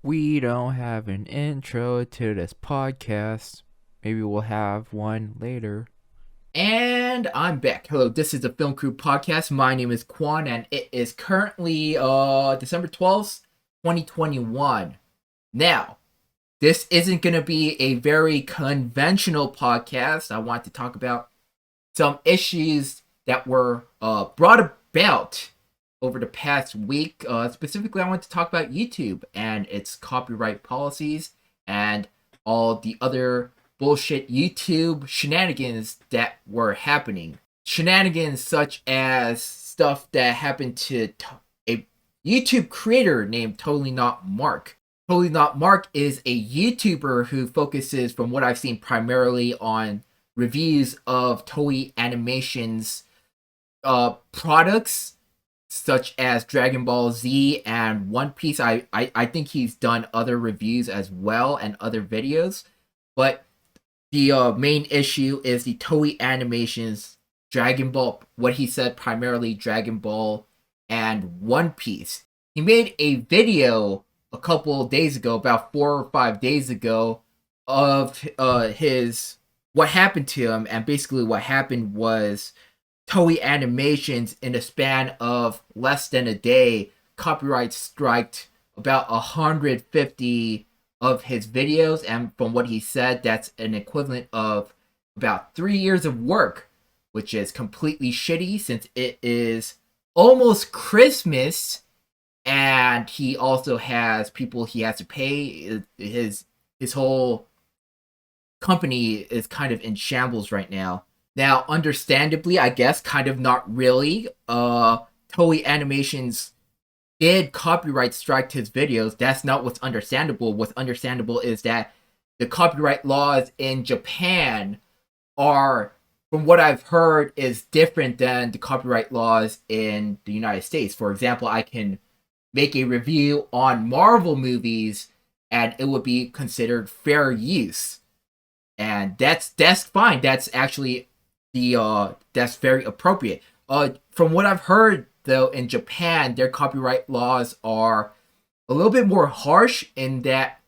We don't have an intro to this podcast. Maybe we'll have one later. And I'm back. Hello, this is the Film Crew podcast. My name is Quan, and it is currently December 12th, 2021. Now, this isn't going to be a very conventional podcast. I want to talk about some issues that were brought about over the past week. Specifically, I want to talk about YouTube and its copyright policies and all the other bullshit YouTube shenanigans that were happening. Shenanigans such as stuff that happened to a YouTube creator named TotallyNotMark. TotallyNotMark is a YouTuber who focuses, from what I've seen, primarily on reviews of Toei Animation's products such as Dragon Ball Z and One Piece. I think he's done other reviews as well and other videos, but the main issue is the Toei Animation's Dragon Ball, what he said primarily Dragon Ball and One Piece. He made a video a couple of days ago, about 4 or 5 days ago, of his what happened to him, and basically what happened was Toei Animations, in a span of less than a day, copyright striked about 150 of his videos, and from what he said, that's an equivalent of about 3 years of work, which is completely shitty since it is almost Christmas, and he also has people he has to pay. His whole company is kind of in shambles right now. Now, understandably, I guess, kind of not really. Toei Animations did copyright strike his videos. That's not what's understandable. What's understandable is that the copyright laws in Japan are, from what I've heard, is different than the copyright laws in the United States. For example, I can make a review on Marvel movies and it would be considered fair use. And that's fine. That's actually that's very appropriate. From what I've heard though, in Japan, their copyright laws are a little bit more harsh in that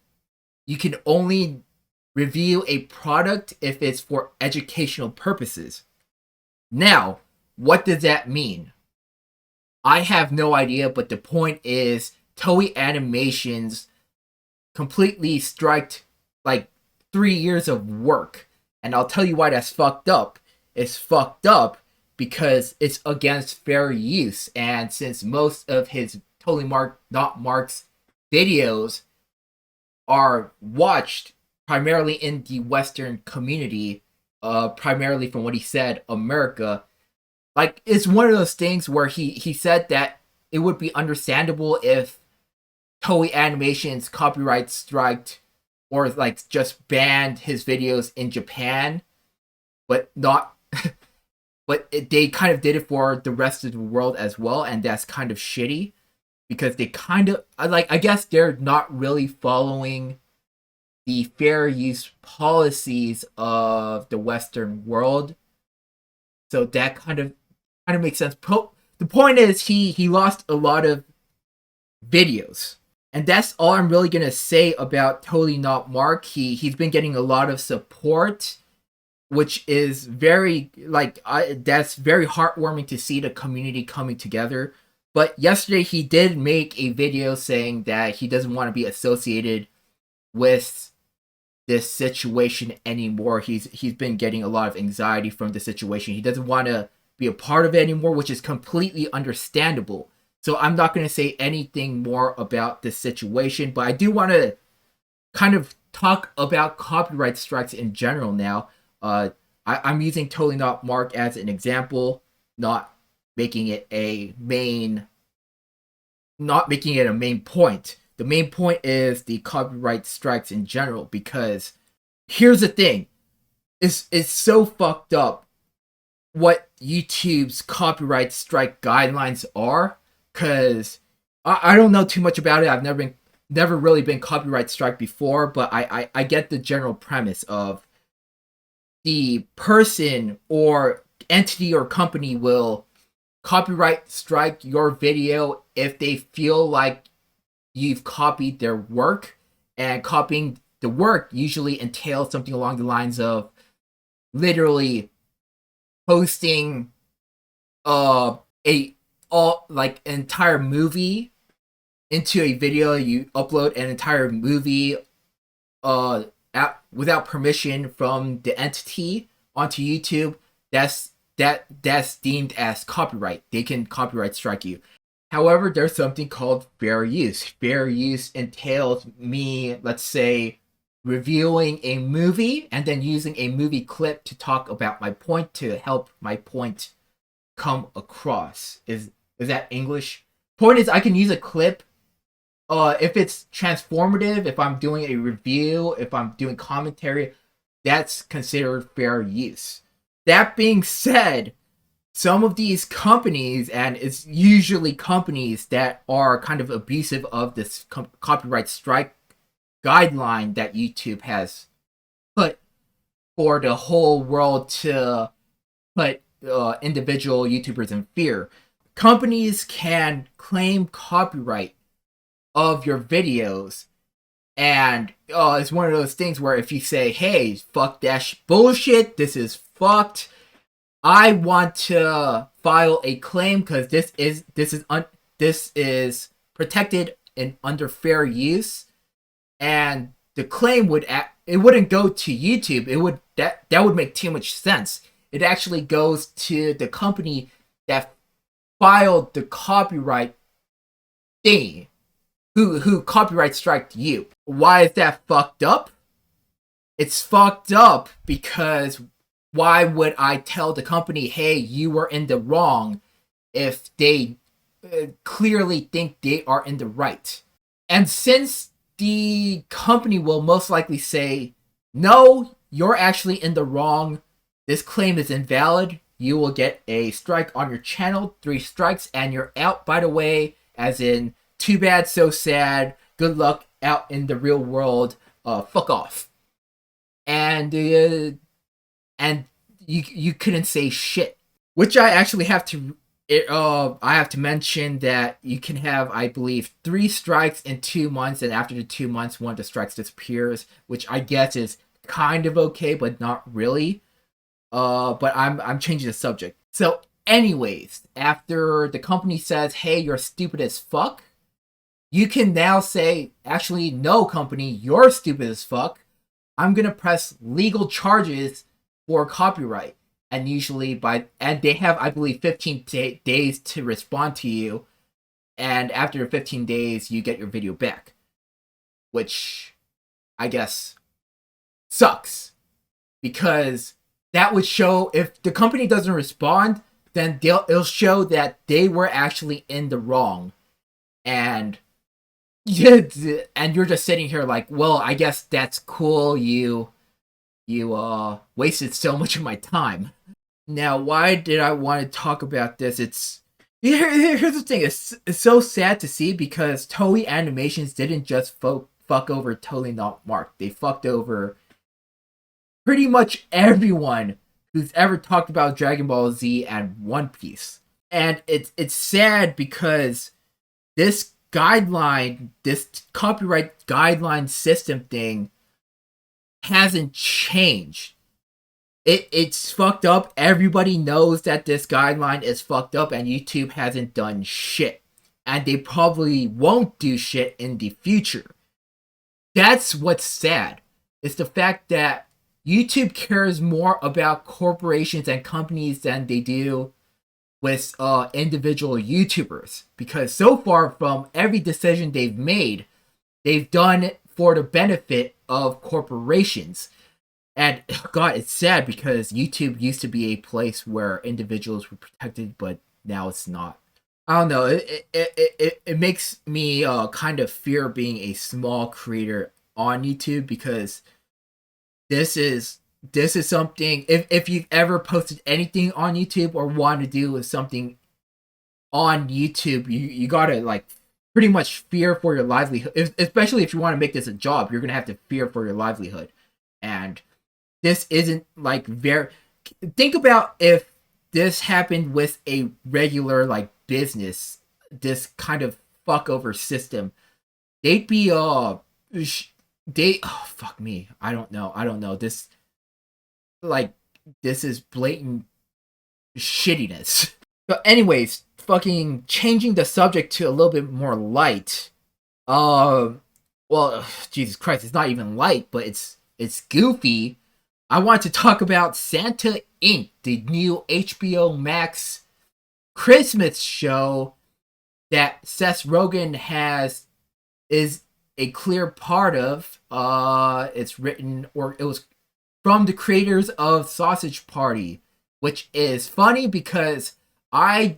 you can only review a product if it's for educational purposes. Now, what does that mean? I have no idea, but the point is Toei Animations completely striked like 3 years of work. And I'll tell you why that's fucked up. It's fucked up because it's against fair use. And since most of his Not Mark's videos are watched primarily in the Western community, primarily from what he said, America, like it's one of those things where he said that it would be understandable if Toei Animations copyright striked or like just banned his videos in Japan, but not they kind of did it for the rest of the world as well, and that's kind of shitty because they kind of I guess they're not really following the fair use policies of the Western world. So that kind of makes sense. The point is he lost a lot of videos. And that's all I'm really gonna say about Totally Not Mark. He's been getting a lot of support, which is that's very heartwarming to see the community coming together. But yesterday he did make a video saying that he doesn't want to be associated with this situation anymore. He's been getting a lot of anxiety from the situation. He doesn't want to be a part of it anymore, which is completely understandable. So I'm not going to say anything more about this situation, but I do want to kind of talk about copyright strikes in general now. I'm using Totally Not Mark as an example, not making it a main, not making it a main point. The main point is the copyright strikes in general, because here's the thing: it's so fucked up what YouTube's copyright strike guidelines are, because I don't know too much about it. I've never really been copyright strike before, but I get the general premise of the person or entity or company will copyright strike your video if they feel like you've copied their work, and copying the work usually entails something along the lines of literally posting a all like an entire movie into a video. You upload an entire movie without permission from the entity onto YouTube. That's deemed as copyright. They can copyright strike you. However, there's something called fair use. Fair use entails me, let's say, reviewing a movie and then using a movie clip to talk about my point, to help my point come across. Is that English? Point is, I can use a clip if it's transformative, if I'm doing a review, if I'm doing commentary, that's considered fair use. That being said, some of these companies, and it's usually companies that are kind of abusive of this copyright strike guideline that YouTube has put for the whole world to put individual YouTubers in fear. Companies can claim copyright of your videos, and it's one of those things where if you say, hey, fuck that bullshit, this is fucked, I want to file a claim because this is protected and under fair use, and the claim it wouldn't go to YouTube. It would that would make too much sense. It actually goes to the company that filed the copyright thing, who copyright striked you. Why is that fucked up? It's fucked up because why would I tell the company, hey, you were in the wrong, if they clearly think they are in the right? And since the company will most likely say, no, you're actually in the wrong, this claim is invalid, you will get a strike on your channel, 3 strikes, and you're out, by the way, as in, too bad, so sad, good luck out in the real world, fuck off. And you couldn't say shit. Which I actually have to mention that you can have, I believe, 3 strikes in 2 months, and after the 2 months, one of the strikes disappears, which I guess is kind of okay, but not really. But I'm changing the subject. So, anyways, after the company says, hey, you're stupid as fuck, you can now say, actually, no, company, you're stupid as fuck. I'm gonna press legal charges for copyright. And usually they have, I believe, 15 days to respond to you. And after 15 days, you get your video back. Which, I guess, sucks. Because that would show, if the company doesn't respond, then it'll show that they were actually in the wrong. And you're just sitting here like, well, I guess that's cool, you wasted so much of my time. Now, why did I want to talk about this? Here's the thing. It's so sad to see, because Toei Animations didn't just fuck over TotallyNotMark. They fucked over pretty much everyone who's ever talked about Dragon Ball Z and One Piece. And it's sad because this copyright guideline system thing hasn't changed. It's fucked up. Everybody knows that this guideline is fucked up, and YouTube hasn't done shit. And they probably won't do shit in the future. That's what's sad. It's the fact that YouTube cares more about corporations and companies than they do with individual YouTubers. Because so far, from every decision they've made, they've done it for the benefit of corporations. And God, it's sad, because YouTube used to be a place where individuals were protected, but now it's not. I don't know. It makes me kind of fear being a small creator on YouTube, because this is something. If you've ever posted anything on YouTube or want to do with something on YouTube, you gotta like pretty much fear for your livelihood. Especially if you want to make this a job, you're gonna have to fear for your livelihood. And this isn't like very. Think about if this happened with a regular like business, this kind of fuck over system. they'd be they oh fuck me. I don't know. Like this is blatant shittiness. But anyways, fucking changing the subject to a little bit more light. Well, Jesus Christ, it's not even light, but it's goofy. I want to talk about Santa Inc., the new HBO Max Christmas show that Seth Rogan is a clear part of. It's written, or it was from the creators of Sausage Party, which is funny because I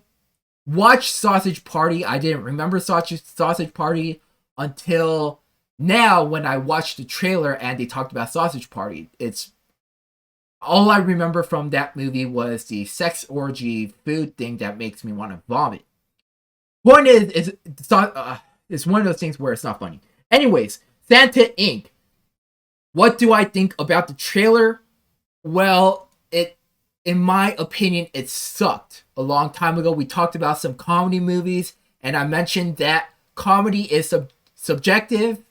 watched Sausage Party. I didn't remember Sausage Party until now when I watched the trailer and they talked about Sausage Party. It's all I remember from that movie was the sex orgy food thing that makes me want to vomit. Point is it's one of those things where it's not funny. Anyways, Santa Inc. What do I think about the trailer? Well, in my opinion, it sucked. A long time ago, we talked about some comedy movies, and I mentioned that comedy is subjective,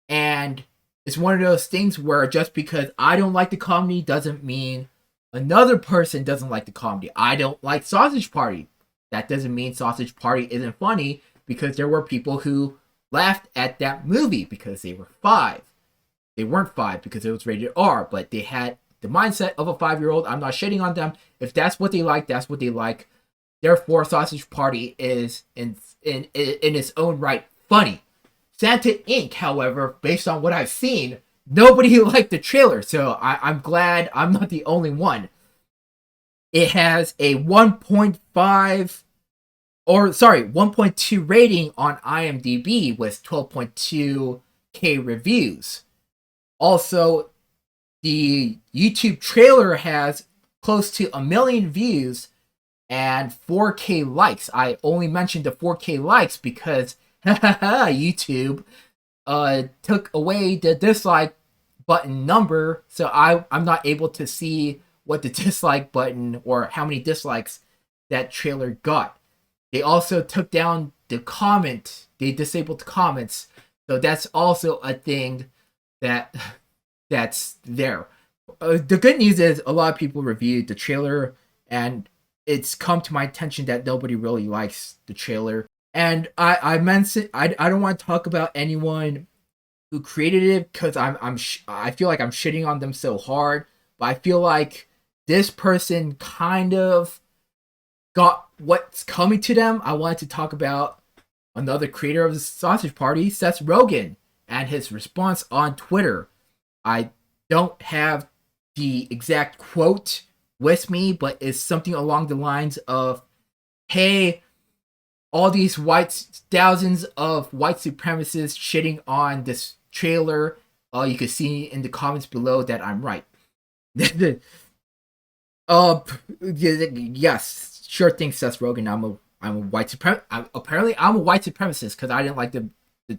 and it's one of those things where just because I don't like the comedy doesn't mean another person doesn't like the comedy. I don't like Sausage Party. That doesn't mean Sausage Party isn't funny, because there were people who laughed at that movie because they were 5. They weren't 5 because it was rated R, but they had the mindset of a 5-year-old. I'm not shitting on them. If that's what they like, that's what they like. Therefore, Sausage Party is in its own right funny. Santa Inc., however, based on what I've seen, nobody liked the trailer, so I'm glad I'm not the only one. It has a 1.2 rating on IMDb with 12.2k reviews. Also, the YouTube trailer has close to 1 million views and 4k likes. I only mentioned the 4k likes because YouTube took away the dislike button number, so I'm not able to see what the dislike button or how many dislikes that trailer got. They also took down the comment. They disabled the comments, so that's also a thing that's there. The good news is a lot of people reviewed the trailer, and it's come to my attention that nobody really likes the trailer. And I mentioned I don't want to talk about anyone who created it because I feel like I'm shitting on them so hard, but I feel like this person kind of got what's coming to them. I wanted to talk about another creator of the Sausage Party, Seth Rogan, and his response on Twitter. I don't have the exact quote with me, but it's something along the lines of, hey, all these thousands of white supremacists shitting on this trailer. You can see in the comments below that I'm right. Yes, sure thing, Seth Rogen. I'm a white apparently I'm a white supremacist because I didn't like the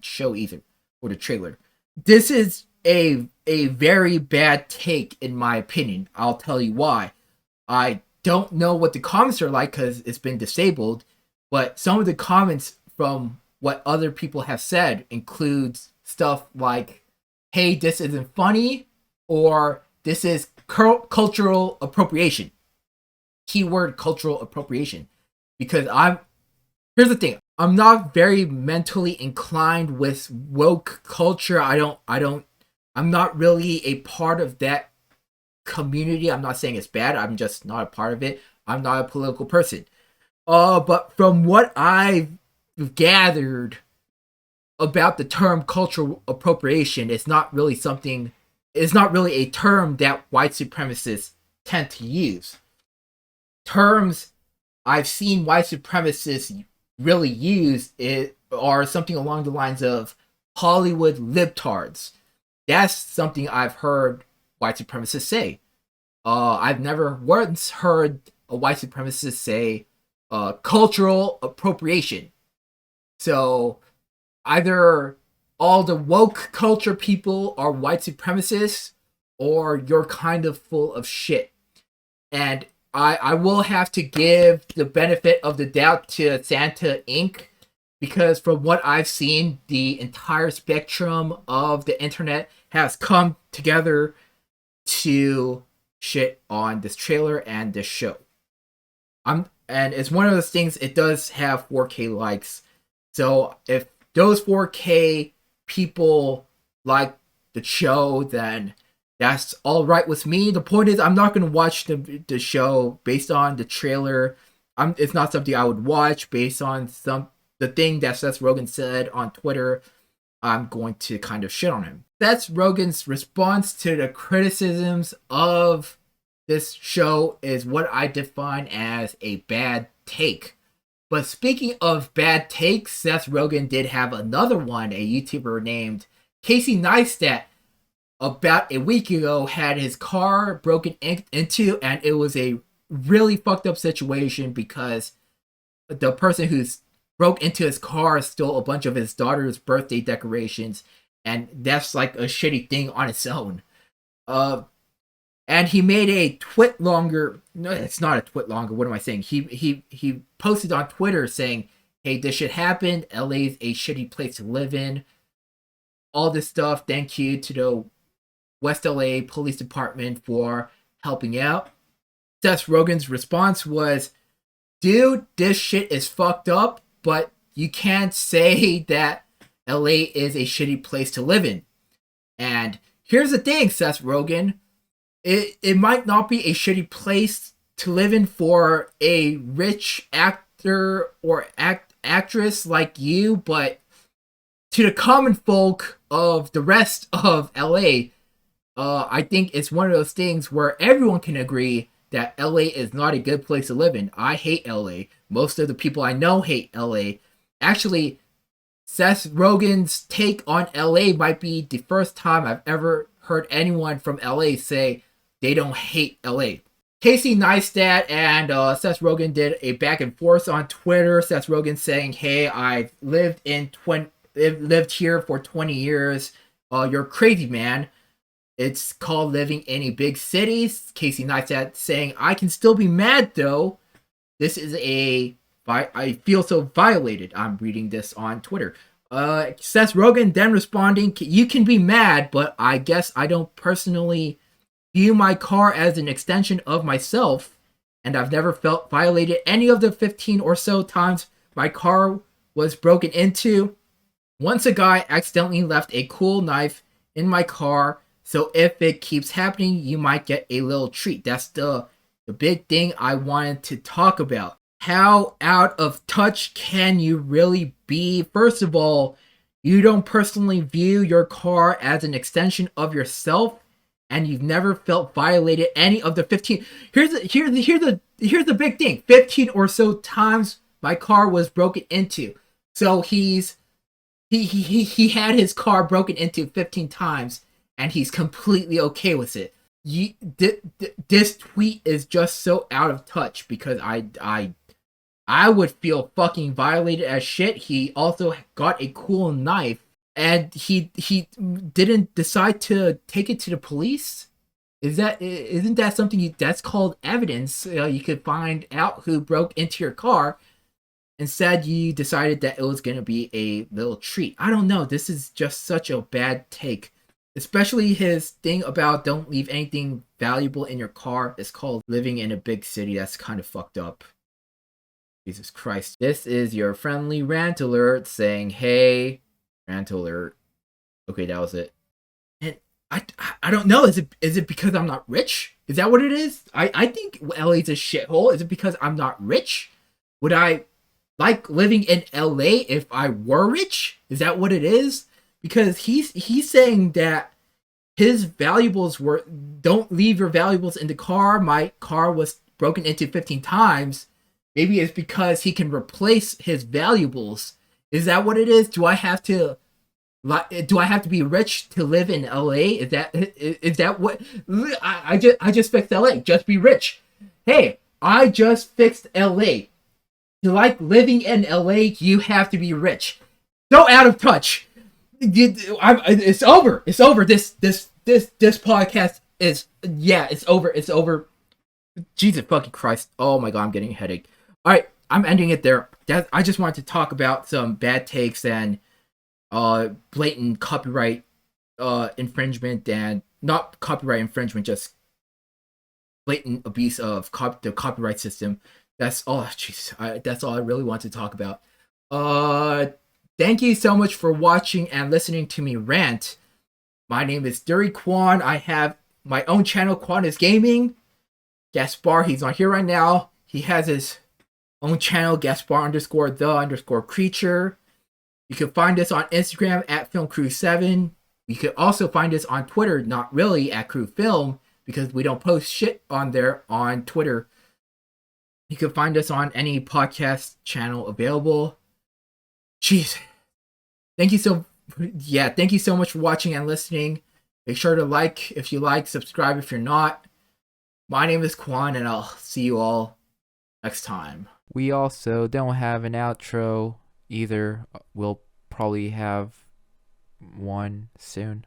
show either, or the trailer. This is a very bad take in my opinion. I'll tell you why. I don't know what the comments are like because it's been disabled, but some of the comments from what other people have said includes stuff like, hey, this isn't funny, or this is cultural appropriation. Keyword cultural appropriation. Because here's the thing, I'm not very mentally inclined with woke culture. I'm not really a part of that community. I'm not saying it's bad. I'm just not a part of it. I'm not a political person. But from what I've gathered about the term cultural appropriation, it's not really a term that white supremacists tend to use. Terms I've seen white supremacists really use are something along the lines of Hollywood libtards. That's something I've heard white supremacists say. I've never once heard a white supremacist say cultural appropriation. So either all the woke culture people are white supremacists, or you're kind of full of shit. And I will have to give the benefit of the doubt to Santa Inc. because from what I've seen, the entire spectrum of the internet has come together to shit on this trailer and this show. And it's one of those things, it does have 4K likes. So if those 4K people like the show, then that's all right with me. The point is, I'm not going to watch the show based on the trailer. It's not something I would watch based on the thing that Seth Rogan said on Twitter. I'm going to kind of shit on him. Seth Rogan's response to the criticisms of this show is what I define as a bad take. But speaking of bad takes, Seth Rogan did have another one. A YouTuber named Casey Neistat, about a week ago, had his car broken into, and it was a really fucked up situation because the person who's broke into his car stole a bunch of his daughter's birthday decorations, and that's like a shitty thing on its own. And he made a twit longer. No, it's not a twit longer. What am I saying? He posted on Twitter saying, "Hey, this shit happened. LA's a shitty place to live in. All this stuff. Thank you to the West LA Police Department for helping out." Seth Rogan's response was, "Dude, this shit is fucked up, but you can't say that LA is a shitty place to live in." And here's the thing, Seth Rogan. It might not be a shitty place to live in for a rich actor or actress like you, but to the common folk of the rest of LA, I think it's one of those things where everyone can agree that LA is not a good place to live in. I hate LA. Most of the people I know hate LA. Actually, Seth Rogan's take on LA might be the first time I've ever heard anyone from LA say they don't hate LA. Casey Neistat and Seth Rogan did a back and forth on Twitter. Seth Rogan saying, "Hey, I've lived here for 20 years. You're crazy, man. It's called living in a big city." Casey Neistat saying, "I can still be mad though. This is I feel so violated." I'm reading this on Twitter. Seth Rogan then responding, "You can be mad, but I guess I don't personally view my car as an extension of myself, and I've never felt violated any of the 15 or so times my car was broken into. Once a guy accidentally left a cool knife in my car, so if it keeps happening, you might get a little treat." That's the big thing I wanted to talk about. How out of touch can you really be? First of all, you don't personally view your car as an extension of yourself, and you've never felt violated any of the 15. Here's the big thing. 15 or so times my car was broken into. So he had his car broken into 15 times, and he's completely okay with it. This tweet is just so out of touch because I would feel fucking violated as shit. He also got a cool knife, and he didn't decide to take it to the police. Isn't that something that's called evidence? You could find out who broke into your car. Instead, you decided that it was going to be a little treat. I don't know. This is just such a bad take. Especially his thing about don't leave anything valuable in your car. It's called living in a big city. That's kind of fucked up. Jesus Christ. This is your friendly Rant Alert saying, "Hey, Rant Alert." Okay, that was it. And I don't know. Is it because I'm not rich? Is that what it is? I think LA's a shithole. Is it because I'm not rich? Would I like living in LA if I were rich? Is that what it is? Because he's saying that his valuables were, don't leave your valuables in the car. My car was broken into 15 times. Maybe it's because he can replace his valuables. Is that what it is? Do I have to be rich to live in LA? Is that what I just fixed LA? Just be rich. Hey, I just fixed LA. To like living in LA, you have to be rich. So out of touch. It's over. It's over. This podcast is, yeah, it's over. It's over. Jesus fucking Christ. Oh my God, I'm getting a headache. All right, I'm ending it there. I just wanted to talk about some bad takes and blatant copyright infringement, and not copyright infringement, just blatant abuse of the copyright system. That's all. Jeez, that's all I really want to talk about. Uh, Thank you so much for watching and listening to me rant. My name is Dury Kwan. I have my own channel, Kwan is Gaming. Gaspar, he's not here right now. He has his own channel, Gaspar _the_ creature. You can find us on Instagram at FilmCrew7. You can also find us on Twitter, not really at CrewFilm, because we don't post shit on there on Twitter. You can find us on any podcast channel available. Jeez. Thank you so much for watching and listening. Make sure to like if you like, subscribe if you're not. My name is Kwan, and I'll see you all next time. We also don't have an outro either. We'll probably have one soon.